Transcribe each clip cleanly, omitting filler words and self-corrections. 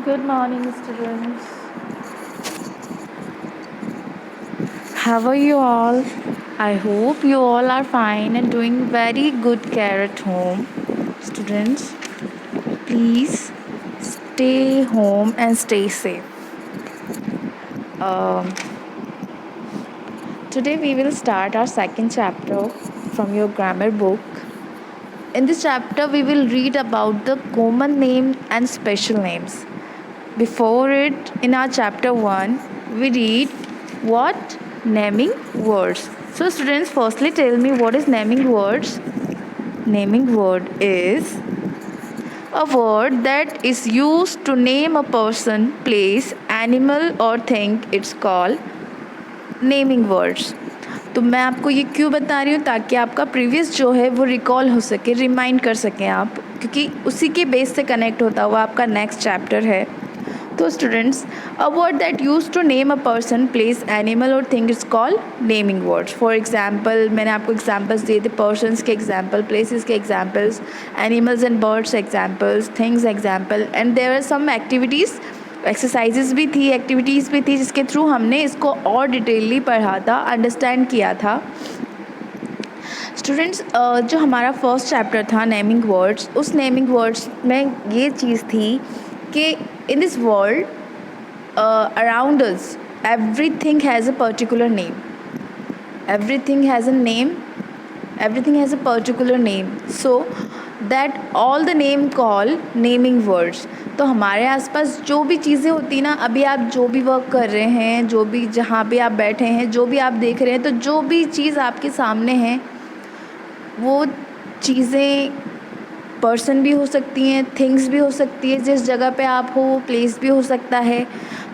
Good morning, students. How are you all? I hope you all are fine and doing very good care at home. Students, please stay home and stay safe. Um, Today we will start our second chapter from your grammar book. In this chapter, we will read about the common name and special names. Before it, in our chapter 1, we read what? Naming words. So, students, firstly tell me what is naming words? Naming word is a word that is used to name a person, place, animal or thing. It's called naming words. तो मैं आपको ये क्यों बता रही हूँ, ताकि आपका प्रीवियस जो है वो रिकॉल हो सके, रिमाइंड कर सकें आप, क्योंकि उसी के बेस से कनेक्ट होता हुआ आपका नेक्स्ट चैप्टर है. तो students, a word that use to name a person, place, animal और thing is called naming words. For example, मैंने आपको एग्जाम्पल्स दिए थे, पर्सनस के एग्जाम्पल, प्लेसेस के examples, animals and birds examples, things example, and there are some activities, exercises भी थी, एक्टिविटीज़ भी थी, जिसके थ्रू हमने इसको और डिटेलली पढ़ा था, अंडरस्टैंड किया था. स्टूडेंट्स, जो हमारा फर्स्ट चैप्टर था नेमिंग वर्ड्स, उस नेमिंग वर्ड्स में ये चीज़ थी कि in this world around us everything has a particular name. Everything has a name, everything has a particular name, so that all the name call naming words. तो हमारे आसपास जो भी चीज़ें होती ना, अभी आप जो भी वर्क कर रहे हैं, जो भी जहाँ पे आप बैठे हैं, जो भी आप देख रहे हैं, तो जो भी चीज़ आपके सामने है वो चीज़ें पर्सन भी हो सकती हैं, थिंग्स भी हो सकती है, जिस जगह पे आप हो प्लेस भी हो सकता है.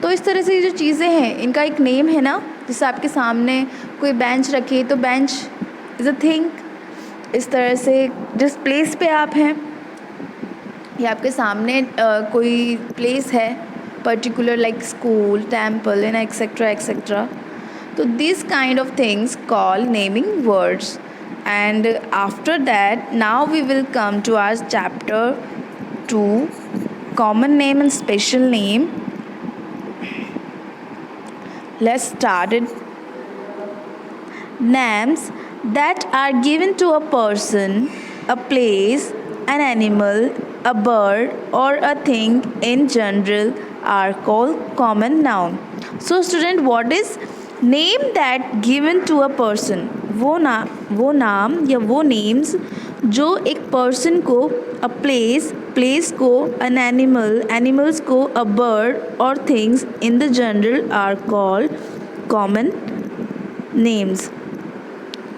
तो इस तरह से ये जो चीज़ें हैं इनका एक नेम है ना. जैसे आपके सामने कोई बेंच रखी है तो बेंच इज़ अ थिंग. इस तरह से जिस प्लेस पे आप हैं या आपके सामने कोई प्लेस है particular, like school, temple and etcetera etcetera. तो this kind of things call naming words. And after that, now we will come to our chapter 2, common name and special name. Let's start it. Names that are given to a person, a place, an animal, a bird or a thing in general are called common noun. So student, what is name that given to a person? वो नाम या वो names जो एक person को, a place को, N animals को, अ bird और things in the general R called common names.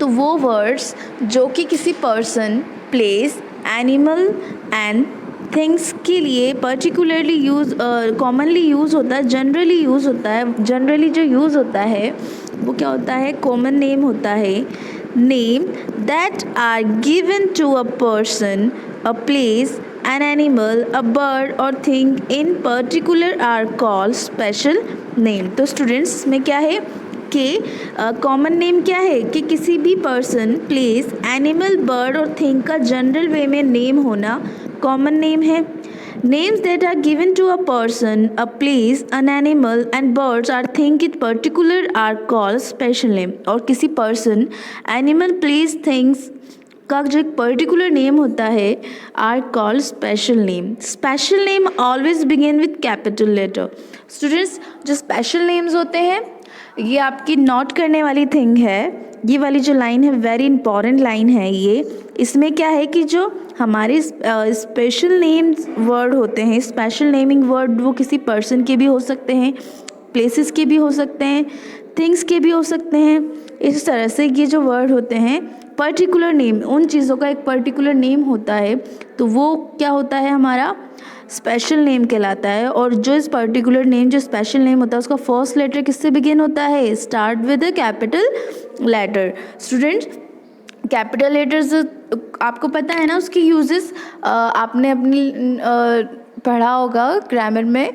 तो वो वर्ड्स जो कि किसी person, place, animal and things के लिए पर्टिकुलरली कॉमनली यूज़ होता है, जनरली यूज़ होता है, जनरली जो यूज़ होता है वो क्या होता है? कॉमन नेम होता है. Name that are given to a person, a place, an animal, a bird और thing in particular are called special name. तो स्टूडेंट्स में क्या है कि कॉमन नेम क्या है कि किसी भी पर्सन, प्लेस, एनिमल, बर्ड और थिंग का जनरल वे में नेम होना कॉमन नेम है. Names that are given to a person, a place, an animal and birds are thing in particular are called special name. और किसी person, animal, place, things का जो एक particular name होता है are called special name. Special name always begin with capital letter. Students, जो special names होते हैं ये आपकी नोट करने वाली थिंग है. ये वाली जो लाइन है वेरी इंपॉर्टेंट लाइन है ये. इसमें क्या है कि जो हमारे स्पेशल नेम्स वर्ड होते हैं, स्पेशल नेमिंग वर्ड, वो किसी पर्सन के भी हो सकते हैं, प्लेसेस के भी हो सकते हैं, थिंग्स के भी हो सकते हैं. इस तरह से ये जो वर्ड होते हैं पर्टिकुलर नेम, उन चीज़ों का एक पर्टिकुलर नेम होता है, तो वो क्या होता है? हमारा स्पेशल नेम कहलाता है. और जो इस पर्टिकुलर नेम, जो स्पेशल नेम होता है, उसका फर्स्ट लेटर किससे बिगिन होता है? Start with a capital letter. Students, capital letters आपको पता है ना उसकी यूजेस. आपने अपनी पढ़ा होगा ग्रामर में,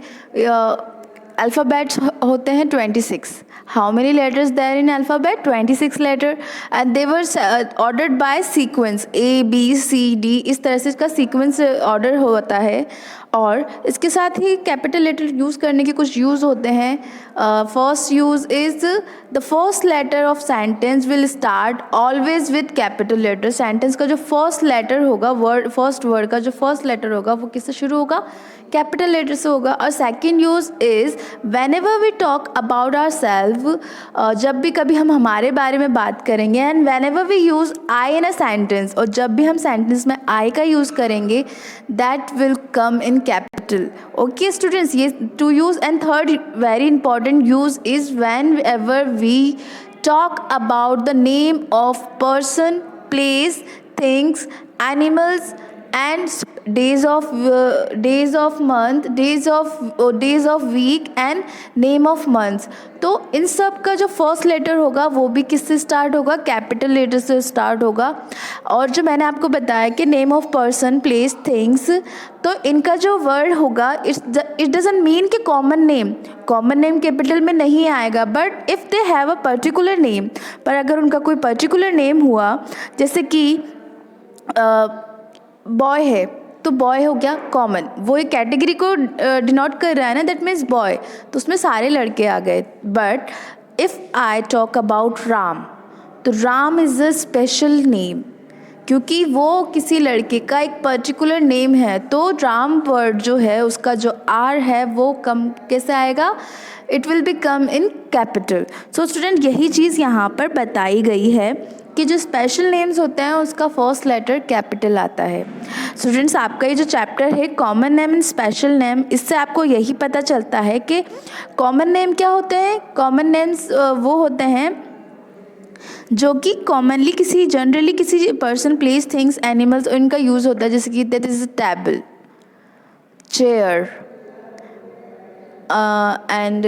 अल्फ़ाबेट्स होते हैं 26. How many letters there in alphabet? 26 letter. And they were ordered by sequence ABCD. इस तरह से इसका सीक्वेंस ऑर्डर होता है. और इसके साथ ही कैपिटल लेटर यूज़ करने के कुछ यूज़ होते हैं. First use is the first letter of sentence will start always with capital letter. Sentence का जो फर्स्ट लेटर होगा, फर्स्ट वर्ड का जो फर्स्ट लेटर होगा वो किससे शुरू होगा? कैपिटल लेटर से होगा. और second use is when ever we talk about our self, जब भी कभी हम हमारे बारे में बात करेंगे. And when ever we use I in a sentence, और जब भी हम सेंटेंस में आई का यूज़ करेंगे, that will come in capital. Okay students, ये two use. And third very important use is when ever we talk about the name of person, place, things, animals and days of month, days of week and name of months. तो इन सब का जो first letter होगा वो भी किससे start होगा? Capital letter से स्टार्ट होगा. और जो मैंने आपको बताया कि name of person, place, things, तो इनका जो वर्ड होगा इट डजंट मीन कि कॉमन नेम कैपिटल में नहीं आएगा. But if they have a particular name, पर अगर उनका कोई पर्टिकुलर नेम हुआ, जैसे कि बॉय है तो बॉय हो गया कॉमन, वो एक कैटेगरी को डिनोट कर रहा है ना, दैट मीन्स बॉय, तो उसमें सारे लड़के आ गए. But if I talk about Ram, तो Ram is a special name, क्योंकि वो किसी लड़के का एक पर्टिकुलर नेम है. तो राम वर्ड जो है उसका जो आर है वो कम कैसे आएगा? It will be come in capital. So student, यही चीज़ यहाँ पर बताई गई है कि जो स्पेशल नेम्स होते हैं उसका फर्स्ट लेटर कैपिटल आता है. स्टूडेंट्स, आपका ये जो चैप्टर है common name and special name, इससे आपको यही पता चलता है कि कॉमन नेम क्या होते हैं. कॉमन नेम्स वो होते हैं जो कि कॉमनली जनरली किसी पर्सन, प्लेस, थिंग्स, एनिमल्स, इनका यूज़ होता है. जैसे कि that is table, chair, and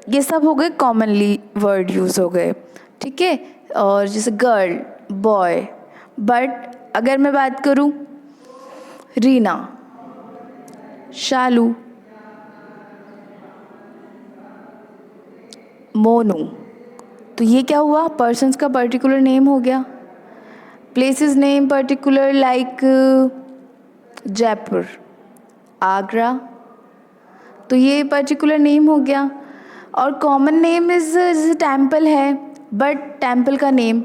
ये सब हो गए कॉमनली वर्ड यूज़ हो गए. ठीक है. और जैसे गर्ल, बॉय. बट अगर मैं बात करूँ रीना, शालू, मोनू, तो ये क्या हुआ? पर्सन्स का पर्टिकुलर नेम हो गया. Places name particular, like Jaipur, Agra, तो ये पर्टिकुलर नेम हो गया. और कॉमन नेम इज़ टेम्पल है, बट टेम्पल का नेम.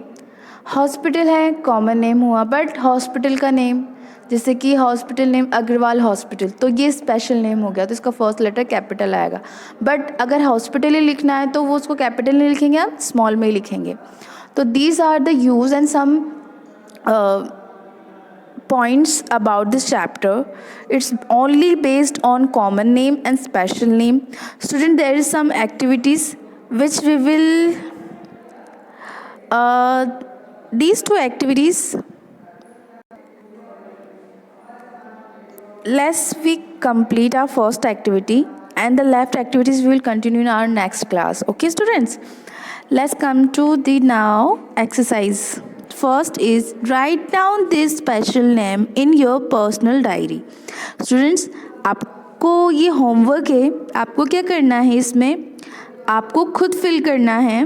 हॉस्पिटल है, कॉमन नेम हुआ, बट हॉस्पिटल का नेम, जैसे कि हॉस्पिटल नेम अग्रवाल हॉस्पिटल, तो ये स्पेशल नेम हो गया, तो इसका फर्स्ट लेटर कैपिटल आएगा. बट अगर हॉस्पिटल ही लिखना है तो वो उसको कैपिटल नहीं लिखेंगे, आप स्मॉल में ही लिखेंगे. तो these are the use and some points about this chapter. It's only based on common name and special name. Student, there is some activities which we will these two activities, let's we complete our first activity, and the left activities we will continue in our next class. Okay students, let's come to the now exercise. First is write down this special name in your personal diary. Students, आपको ये homework है, आपको क्या करना है, इसमें आपको खुद फिल करना है.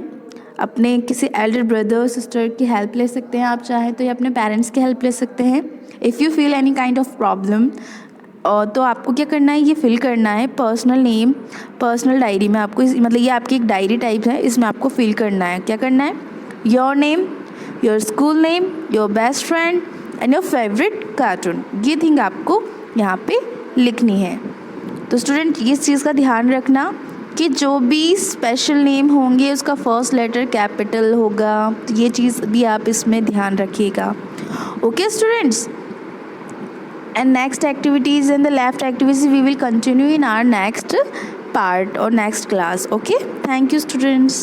अपने किसी एल्डर ब्रदर सिस्टर की हेल्प ले सकते हैं आप चाहें तो, या अपने पेरेंट्स की हेल्प ले सकते हैं. If you feel any kind of problem, तो आपको क्या करना है, ये फिल करना है पर्सनल नेम पर्सनल डायरी में. आपको मतलब ये आपकी एक डायरी टाइप है, इसमें आपको फिल करना है. क्या करना है? Your name, your school name, your best friend and your favourite cartoon, ये थिंग आपको यहाँ पे लिखनी है. तो स्टूडेंट, इस चीज़ का ध्यान रखना कि जो भी स्पेशल नेम होंगे उसका फर्स्ट लेटर कैपिटल होगा, तो ये चीज़ भी आप इसमें ध्यान रखिएगा. Okay students, and next activities and the left activities we will continue in our next part or next class. Okay, thank you students.